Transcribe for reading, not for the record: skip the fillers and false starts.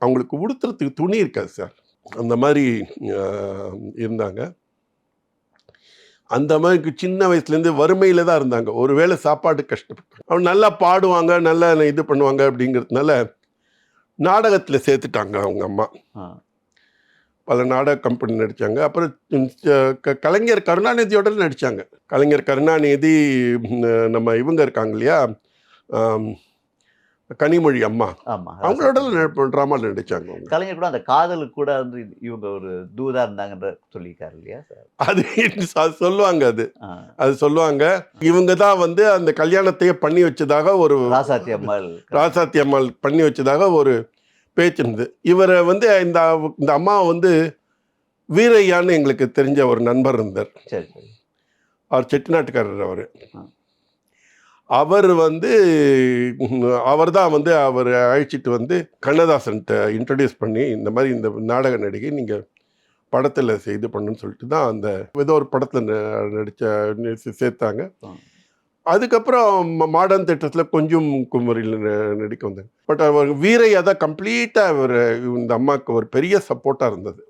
அவங்களுக்கு உடுத்துறதுக்கு துணி இருக்காது சார். அந்த மாதிரி இருந்தாங்க. அந்த மாதிரி சின்ன வயசுலேருந்து வறுமையில் தான் இருந்தாங்க. ஒரு வேளை சாப்பாடு கஷ்டப்பட்டாங்க. அவங்க நல்லா பாடுவாங்க, நல்லா இது பண்ணுவாங்க அப்படிங்கிறதுனால நாடகத்தில் சேர்த்துட்டாங்க அவங்க அம்மா. பல நாடக கம்பெனி நடித்தாங்க. அப்புறம் கலைஞர் கருணாநிதியோட நடித்தாங்க. கலைஞர் கருணாநிதி, நம்ம இவங்க இருக்காங்க இல்லையா, கனிமொழி அம்மா, அவங்களோட ட்ராமாவில் நடித்தாங்க. கலைஞர் கூட அந்த காதலுக்கு கூட வந்து இவங்க ஒரு தூதா இருந்தாங்கன்ற சொல்லியிருக்காரு இல்லையா சார்? அது சொல்லுவாங்க. அது சொல்லுவாங்க. இவங்க தான் வந்து அந்த கல்யாணத்தையே பண்ணி வச்சதாக ஒரு ராசாத்தி அம்மாள் பண்ணி வச்சதாக ஒரு பேச்சு இருந்தது. இவரை வந்து இந்த அம்மாவை வந்து வீரையான்னு எங்களுக்கு தெரிஞ்ச ஒரு நண்பர் இருந்தார். அவர் செட்டிநாட்டுக்காரர். அவர் வந்து அவர் தான் வந்து அவர் அழைச்சிட்டு வந்து கண்ணதாசன்கிட்ட இன்ட்ரடியூஸ் பண்ணி, இந்த மாதிரி இந்த நாடக நடிகை நீங்கள் படத்தில் இது பண்ணுன்னு சொல்லிட்டு தான் அந்த ஏதோ ஒரு படத்தில் சேர்த்தாங்க. அதுக்கப்புறம் மாடர்ன் தியேட்டர்ஸில் கொஞ்சம் குமரியில் நடிக்க வந்தாங்க. பட் அவர் வீரையா தான் கம்ப்ளீட்டாக அவர் இந்த அம்மாவுக்கு ஒரு பெரிய சப்போர்ட்டாக இருந்தது.